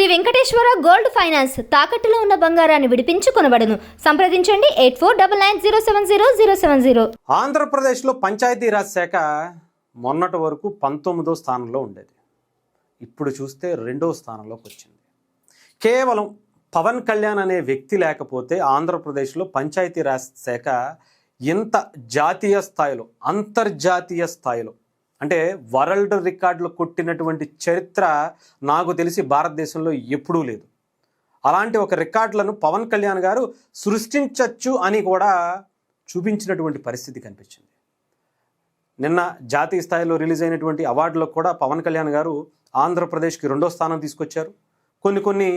Shri Venkateswara gold finance తాకట్టులో ఉన్న బంగారాన్ని విడిపించి కొనబడును. సంప్రదించండి 8499070070. ఆంధ్రప్రదేశ్లో పంచాయతీరాజ్ శాఖ మొన్నటి వరకు 19వ స్థానంలో ఉండేది. ఇప్పుడు చూస్తే 2వ స్థానంలోకి వచ్చింది. కేవలం పవన్ కళ్యాణ్ అనే వ్యక్తి లేకపోతే ఆంధ్రప్రదేశ్లో పంచాయతీరాజ్ శాఖ ఇంత జాతీయ స్థాయిలో, అంతర్జాతీయ స్థాయిలో, అంటే వరల్డ్ రికార్డులు కొట్టినటువంటి చరిత్ర నాకు తెలిసి భారతదేశంలో ఎప్పుడూ లేదు. అలాంటి ఒక రికార్డులను పవన్ కళ్యాణ్ గారు సృష్టించవచ్చు అని కూడా చూపించినటువంటి పరిస్థితి కనిపించింది. నిన్న జాతీయ స్థాయిలో రిలీజ్ అయినటువంటి అవార్డులకు కూడా పవన్ కళ్యాణ్ గారు ఆంధ్రప్రదేశ్కి 2వ స్థానం తీసుకొచ్చారు. కొన్ని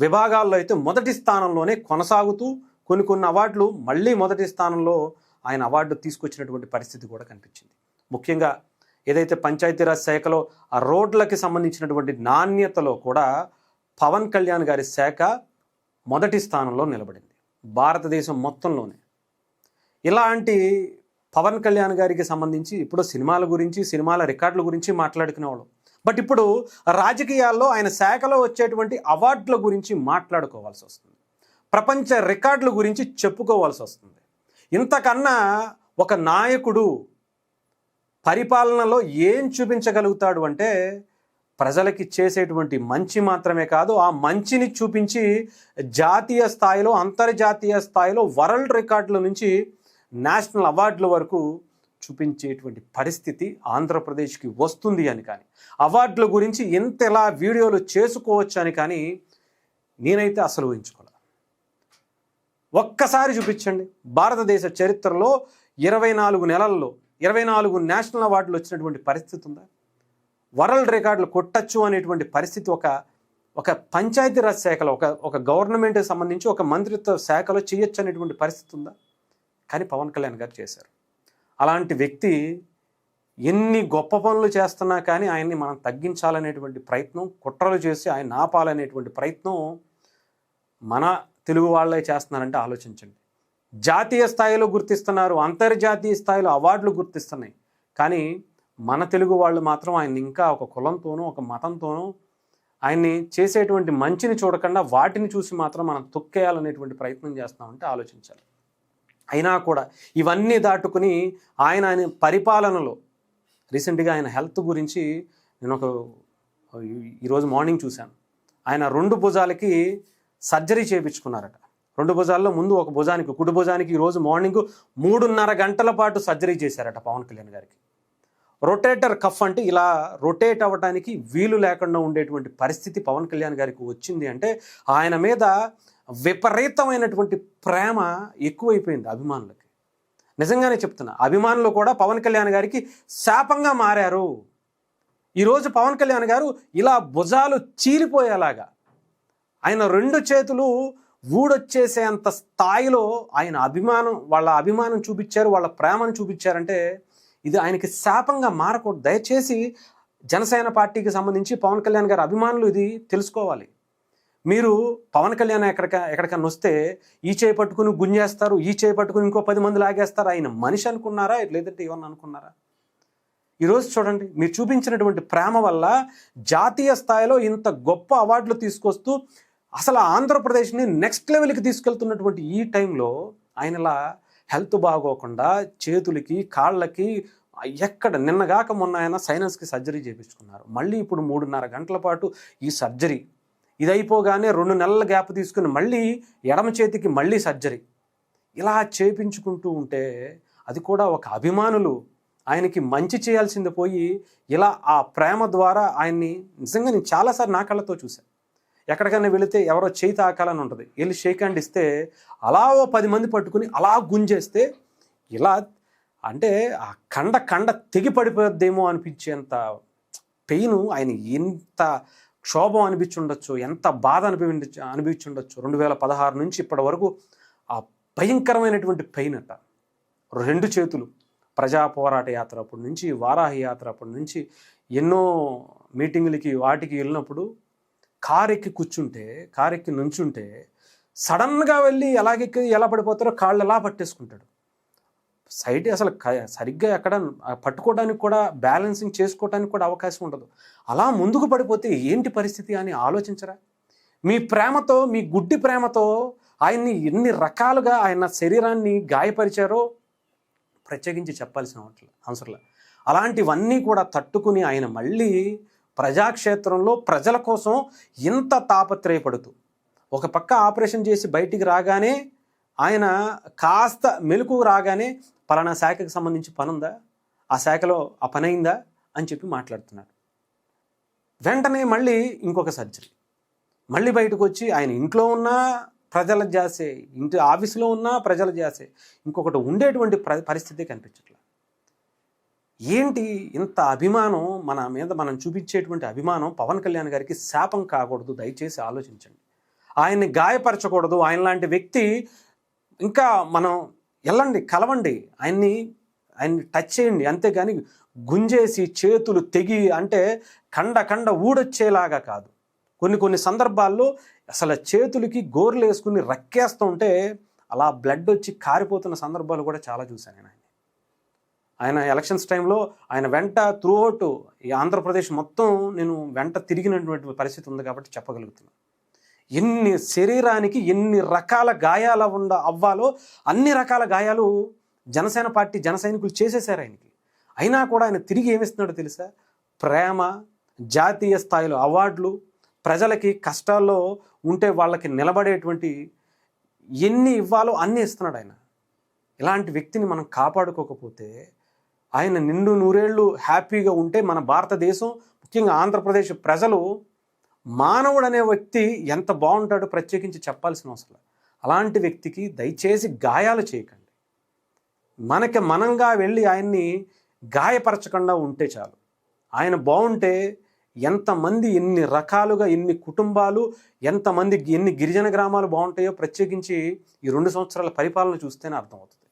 విభాగాల్లో అయితే మొదటి స్థానంలోనే కొనసాగుతూ కొన్ని అవార్డులు మళ్ళీ మొదటి స్థానంలో ఆయన అవార్డు తీసుకొచ్చినటువంటి పరిస్థితి కూడా కనిపించింది. ముఖ్యంగా ఏదైతే పంచాయతీరాజ్ శాఖలో ఆ రోడ్లకి సంబంధించినటువంటి నాణ్యతలో కూడా పవన్ కళ్యాణ్ గారి శాఖ మొదటి స్థానంలో నిలబడింది భారతదేశం మొత్తంలోనే. ఇలాంటి పవన్ కళ్యాణ్ గారికి సంబంధించి ఇప్పుడు సినిమాల గురించి, సినిమాల రికార్డుల గురించి మాట్లాడుకునేవాళ్ళు. బట్ ఇప్పుడు రాజకీయాల్లో ఆయన శాఖలో వచ్చేటువంటి అవార్డుల గురించి మాట్లాడుకోవాల్సి వస్తుంది. ప్రపంచ రికార్డుల గురించి చెప్పుకోవాల్సి వస్తుంది. ఇంతకన్నా ఒక నాయకుడు పరిపాలనలో ఏం చూపించగలుగుతాడు అంటే ప్రజలకి చేసేటువంటి మంచి మాత్రమే కాదు, ఆ మంచిని చూపించి జాతీయ స్థాయిలో, అంతర్జాతీయ స్థాయిలో వరల్డ్ రికార్డుల నుంచి నేషనల్ అవార్డుల వరకు చూపించేటువంటి పరిస్థితి ఆంధ్రప్రదేశ్కి వస్తుంది అని. కానీ అవార్డుల గురించి ఎంతలా వీడియోలు చేసుకోవచ్చు అని కానీ నేనైతే అసలు ఊహించుకోలేదు. ఒక్కసారి చూపించండి, భారతదేశ చరిత్రలో 24 నెలల్లో 24 నేషనల్ అవార్డులు వచ్చినటువంటి పరిస్థితి ఉందా? వరల్డ్ రికార్డులు కొట్టచ్చు అనేటువంటి పరిస్థితి ఒక పంచాయతీరాజ్ శాఖలో, ఒక గవర్నమెంట్కి సంబంధించి ఒక మంత్రిత్వ శాఖలో చేయొచ్చు అనేటువంటి పరిస్థితి ఉందా? కానీ పవన్ కళ్యాణ్ గారు చేశారు. అలాంటి వ్యక్తి ఎన్ని గొప్ప పనులు చేస్తున్నా కానీ ఆయన్ని మనం తగ్గించాలనేటువంటి ప్రయత్నం, కుట్రలు చేసి ఆయన ఆపాలనేటువంటి ప్రయత్నం మన తెలుగు వాళ్ళే చేస్తున్నారంటే ఆలోచించండి. జాతీయ స్థాయిలో గుర్తిస్తున్నారు, అంతర్జాతీయ స్థాయిలో అవార్డులు గుర్తిస్తున్నాయి. కానీ మన తెలుగు వాళ్ళు మాత్రం ఆయన్ని ఇంకా ఒక కులంతోనూ, ఒక మతంతోనూ ఆయన్ని చేసేటువంటి మంచిని చూడకుండా వాటిని చూసి మాత్రం మనం తొక్కేయాలనేటువంటి ప్రయత్నం చేస్తున్నామంటే ఆలోచించాలి. అయినా కూడా ఇవన్నీ దాటుకుని ఆయన పరిపాలనలో రీసెంట్గా ఆయన హెల్త్ గురించి నేను ఈరోజు మార్నింగ్ చూశాను. ఆయన 2 భుజాలకి సర్జరీ చేయించుకున్నారట. 2 భుజాల్లో ముందు ఒక భుజానికి, కుడి భుజానికి ఈరోజు మార్నింగ్ 3.5 గంటల పాటు సర్జరీ చేశారట పవన్ కళ్యాణ్ గారికి. రొటేటర్ కఫ్ అంటే ఇలా రొటేట్ అవ్వడానికి వీలు లేకుండా ఉండేటువంటి పరిస్థితి పవన్ కళ్యాణ్ గారికి వచ్చింది అంటే ఆయన మీద విపరీతమైనటువంటి ప్రేమ ఎక్కువైపోయింది అభిమానులకి. నిజంగానే చెప్తున్నా, అభిమానులు కూడా పవన్ కళ్యాణ్ గారికి శాపంగా మారారు. ఈరోజు పవన్ కళ్యాణ్ గారు ఇలా భుజాలు చీలిపోయేలాగా, ఆయన 2 చేతులు ఊడొచ్చేసేంత స్థాయిలో ఆయన వాళ్ళ అభిమానం చూపించారు, వాళ్ళ ప్రేమను చూపించారంటే ఇది ఆయనకి శాపంగా మారకూడదు. దయచేసి జనసేన పార్టీకి సంబంధించి పవన్ కళ్యాణ్ గారి అభిమానులు ఇది తెలుసుకోవాలి. మీరు పవన్ కళ్యాణ్ ఎక్కడికన్నా వస్తే ఈ చేయి పట్టుకుని గుంజేస్తారు, ఈ చేయి పట్టుకుని ఇంకో 10 మంది లాగేస్తారు. ఆయన మనిషి అనుకున్నారా, లేదంటే ఏమన్నా అనుకున్నారా? ఈరోజు చూడండి, మీరు చూపించినటువంటి ప్రేమ వల్ల జాతీయ స్థాయిలో ఇంత గొప్ప అవార్డులు తీసుకొస్తూ అసలు ఆంధ్రప్రదేశ్ని నెక్స్ట్ లెవెల్కి తీసుకెళ్తున్నటువంటి ఈ టైంలో ఆయనలా హెల్త్ బాగోకుండా చేతులకి, కాళ్ళకి ఎక్కడ నిన్నగాక మొన్న ఆయన సైనస్కి సర్జరీ చేయించుకున్నారు. మళ్ళీ ఇప్పుడు 3.5 గంటల పాటు ఈ సర్జరీ, ఇది అయిపోగానే 2 నెలల గ్యాప్ తీసుకుని మళ్ళీ ఎడమ చేతికి మళ్ళీ సర్జరీ, ఇలా చేయించుకుంటూ ఉంటే అది కూడా ఒక అభిమానులు ఆయనకి మంచి చేయాల్సింది పోయి ఇలా ఆ ప్రేమ ద్వారా ఆయన్ని నిజంగా నేను చాలాసార్లు నా కళ్ళతో చూశాను. ఎక్కడికైనా వెళితే ఎవరో చేయి తాకాలని ఉంటుంది, వెళ్ళి షేక్ హ్యాండ్ ఇస్తే అలా ఓ 10 మంది పట్టుకుని అలా గుంజేస్తే ఇలా అంటే ఆ కండ తెగి పడిపోద్దేమో అనిపించేంత పెయిన్, ఆయన ఎంత క్షోభం అనిపించుండొచ్చు, ఎంత బాధ అనిపించుండొచ్చు. 2016 నుంచి ఇప్పటి వరకు ఆ భయంకరమైనటువంటి పెయిన్ అట. 2 చేతులు ప్రజా పోరాట యాత్ర అప్పటి నుంచి, వారాహి యాత్ర అప్పటి నుంచి ఎన్నో మీటింగులకి వాటికి వెళ్ళినప్పుడు కారెక్కి కూర్చుంటే, కారెక్కి నుంచుంటే సడన్గా వెళ్ళి ఎలా పడిపోతారో కాళ్ళు ఎలా పట్టేసుకుంటాడు. సైట్ అసలు సరిగ్గా ఎక్కడ పట్టుకోవడానికి కూడా, బ్యాలెన్సింగ్ చేసుకోవడానికి కూడా అవకాశం ఉండదు. అలా ముందుకు పడిపోతే ఏంటి పరిస్థితి అని ఆలోచించరా? మీ ప్రేమతో, మీ గుడ్డి ప్రేమతో ఆయన్ని ఎన్ని రకాలుగా ఆయన శరీరాన్ని గాయపరిచారో ప్రత్యేకించి చెప్పాల్సిన అవసరం లేదు. అలాంటివన్నీ కూడా తట్టుకుని ఆయన మళ్ళీ ప్రజాక్షేత్రంలో ప్రజల కోసం ఇంత తాపత్రయపడుతూ, ఒక పక్క ఆపరేషన్ చేసి బయటికి రాగానే ఆయన కాస్త మెలకు రాగానే పలానా శాఖకు సంబంధించి పనుందా, ఆ శాఖలో ఆ పని అయిందా అని చెప్పి మాట్లాడుతున్నాడు. వెంటనే మళ్ళీ ఇంకొక సర్జరీ, మళ్ళీ బయటకు వచ్చి ఆయన ఇంట్లో ఉన్నా ప్రజల జాసే, ఇంటి ఆఫీసులో ఉన్నా ప్రజల జాసే, ఇంకొకటి ఉండేటువంటి పరిస్థితి కనిపించట్లేదు. ఏంటి ఇంత అభిమానం మన మీద మనం చూపించేటువంటి అభిమానం పవన్ కళ్యాణ్ గారికి శాపం కాకూడదు. దయచేసి ఆలోచించండి. ఆయన్ని గాయపరచకూడదు. ఆయన లాంటి వ్యక్తి ఇంకా మనం వెళ్ళండి, కలవండి, ఆయన్ని టచ్ చేయండి, అంతేగాని గుంజేసి చేతులు తెగి అంటే కండ ఊడొచ్చేలాగా కాదు. కొన్ని సందర్భాల్లో అసలు చేతులకి గోర్లు వేసుకుని రక్కేస్తుంటే అలా బ్లడ్ వచ్చి కారిపోతున్న సందర్భాలు కూడా చాలా చూశాను నేను. ఆయన ఎలక్షన్స్ టైంలో ఆయన వెంట త్రూఅవుట్ ఈ ఆంధ్రప్రదేశ్ మొత్తం నేను వెంట తిరిగినటువంటి పరిస్థితి ఉంది కాబట్టి చెప్పగలుగుతున్నాను. ఎన్ని శరీరానికి ఎన్ని రకాల గాయాలు అవ్వాలో అన్ని రకాల గాయాలు జనసేన పార్టీ జన సైనికులు చేసేశారు ఆయనకి. అయినా కూడా ఆయన తిరిగి ఏమిస్తున్నాడో తెలుసా? ప్రేమ, జాతీయ స్థాయిలో అవార్డులు, ప్రజలకి కష్టాల్లో ఉంటే వాళ్ళకి నిలబడేటువంటి ఎన్ని ఇవ్వాలో అన్నీ ఇస్తున్నాడు ఆయన. ఇలాంటి వ్యక్తిని మనం కాపాడుకోకపోతే, ఆయన నిండు నూరేళ్ళు హ్యాపీగా ఉంటే మన భారతదేశం, ముఖ్యంగా ఆంధ్రప్రదేశ్ ప్రజలు, మానవుడు అనే వ్యక్తి ఎంత బాగుంటాడో ప్రత్యేకించి చెప్పాల్సిన అవసరం లేదు. అలాంటి వ్యక్తికి దయచేసి గాయాలు చేయకండి. మనంగా వెళ్ళి ఆయన్ని గాయపరచకుండా ఉంటే చాలు. ఆయన బాగుంటే ఎంతమంది, ఎన్ని రకాలుగా, ఎన్ని కుటుంబాలు, ఎంతమంది, ఎన్ని గిరిజన గ్రామాలు బాగుంటాయో ప్రత్యేకించి ఈ 2 సంవత్సరాల పరిపాలన చూస్తేనే అర్థమవుతుంది.